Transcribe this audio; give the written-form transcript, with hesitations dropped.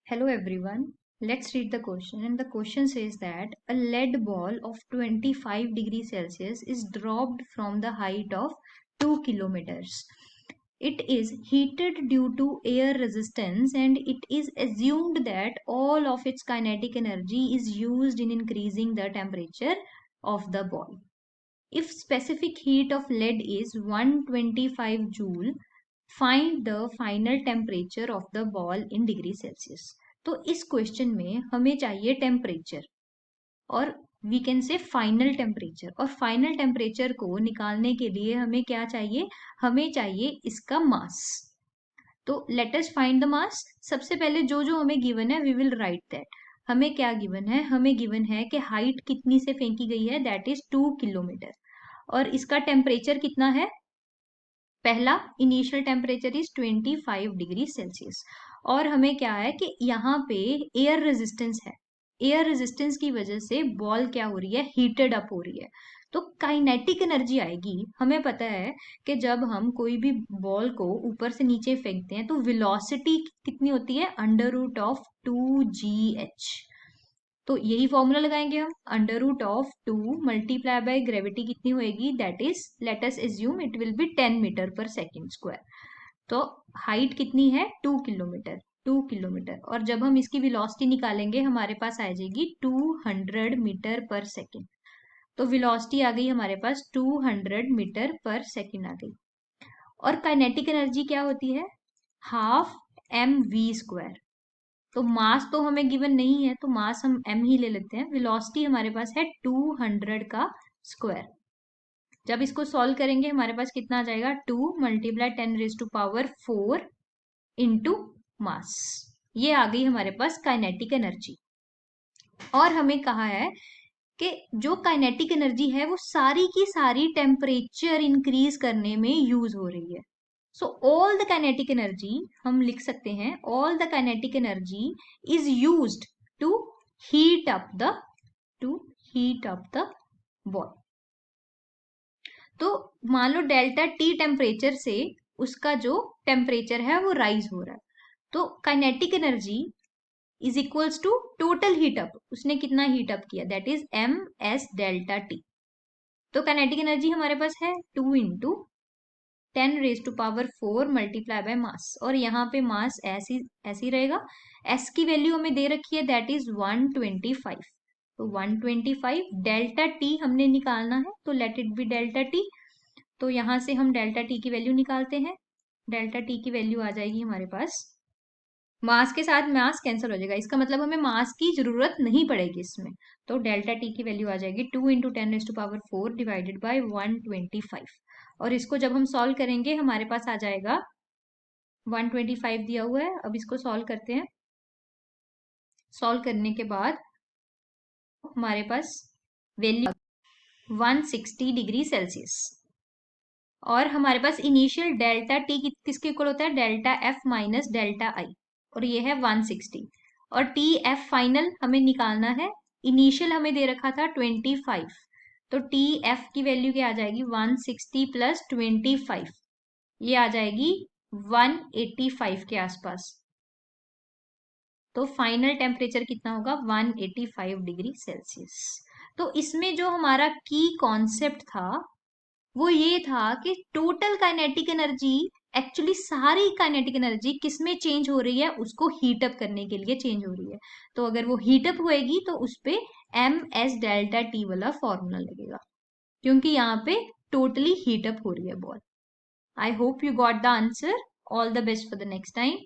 Hello everyone. Let's read the question. And the question says that a lead ball of 25 degrees Celsius is dropped from the height of 2 kilometers. It is heated due to air resistance and it is assumed that all of its kinetic energy is used in increasing the temperature of the ball. If specific heat of lead is 125 joule, find the final temperature of the ball in degree Celsius. तो इस question में हमें चाहिए temperature और we can say final temperature, और final temperature को निकालने के लिए हमें क्या चाहिए, हमें चाहिए इसका मास। तो let us find the mass. सबसे पहले जो जो हमें गिवन है वी विल राइट दैट। हमें क्या गिवन है, हमें गिवन है कि हाइट कितनी से फेंकी गई है, दैट इज 2 किलोमीटर, और इसका टेम्परेचर कितना है, पहला initial temperature is 25 degree Celsius. और हमें क्या है कि यहाँ पे एयर रेजिस्टेंस है, एयर रेजिस्टेंस की वजह से बॉल क्या हो रही है, हीटेड अप हो रही है। तो काइनेटिक एनर्जी आएगी, हमें पता है कि जब हम कोई भी बॉल को ऊपर से नीचे फेंकते हैं तो वेलोसिटी कितनी होती है, अंडर रूट ऑफ 2gh। तो यही फॉर्मूला लगाएंगे हम, under root of 2 multiply by gravity कितनी होएगी, that is let us assume it will be 10 metre per second square. तो हाइट कितनी है, 2 किलोमीटर, 2 किलोमीटर, और जब हम इसकी वेलोसिटी निकालेंगे हमारे पास आ जाएगी 200 मीटर पर सेकेंड। तो वेलोसिटी आ गई हमारे पास 200 मीटर पर सेकेंड आ गई। और काइनेटिक एनर्जी क्या होती है, हाफ mv²। तो मास तो हमें गिवन नहीं है तो मास हम m ही ले लेते हैं। वेलोसिटी हमारे पास है 200 का स्क्वायर। जब इसको सॉल्व करेंगे हमारे पास कितना आ जाएगा, 2 मल्टीप्लाई 10⁴ इंटू मास। ये आ गई हमारे पास काइनेटिक एनर्जी। और हमें कहा है कि जो काइनेटिक एनर्जी है वो सारी की सारी टेम्परेचर इंक्रीज करने में यूज हो रही है। So all the kinetic energy, हम लिख सकते हैं all the kinetic energy is used to heat up the ball. तो मान लो डेल्टा टी टेम्परेचर से उसका जो टेम्परेचर है वो राइज हो रहा है, तो kinetic energy is equals to total heat up, उसने कितना हीट अप किया, that is M S delta T. तो काइनेटिक एनर्जी हमारे पास है 2 इंटू 10⁴ मल्टीप्लाई बाय मास, और यहाँ पे मास ऐसी रहेगा। एस की वैल्यू हमें दे रखी है, दैट इज 125। तो 125 डेल्टा टी हमने निकालना है, तो let it be delta T. तो यहाँ से हम डेल्टा टी की वैल्यू निकालते हैं। डेल्टा टी की वैल्यू आ जाएगी हमारे पास, मास के साथ मास कैंसिल हो जाएगा, इसका मतलब हमें मास की जरूरत नहीं पड़ेगी इसमें। तो डेल्टा टी की वैल्यू आ जाएगी 2 इंटू 10⁴ डिवाइडेड बाई 125। और इसको जब हम सॉल्व करेंगे हमारे पास आ जाएगा 125 दिया हुआ है। अब इसको सॉल्व करते हैं। सॉल्व करने के बाद हमारे पास वैल्यू 160 डिग्री सेल्सियस, और हमारे पास इनिशियल डेल्टा टी किसके इक्वल होता है, डेल्टा एफ माइनस डेल्टा आई, और ये है 160। और टी एफ फाइनल हमें निकालना है, इनिशियल हमें दे रखा था 25, तो टी एफ की वैल्यू क्या आ जाएगी, 160 प्लस 25, ये आ जाएगी 185 के आसपास। तो फाइनल टेम्परेचर कितना होगा, 185 डिग्री सेल्सियस। तो इसमें जो हमारा की कॉन्सेप्ट था वो ये था कि टोटल काइनेटिक एनर्जी, एक्चुअली सारी काइनेटिक एनर्जी किस में चेंज हो रही है, उसको हीटअप करने के लिए चेंज हो रही है। तो अगर वो हीटअप होएगी तो उस पे एम एस डेल्टा टी वाला फॉर्मूला लगेगा, क्योंकि यहाँ पे टोटली हीटअप हो रही है ball. I hope you got the answer. All the best for the next time.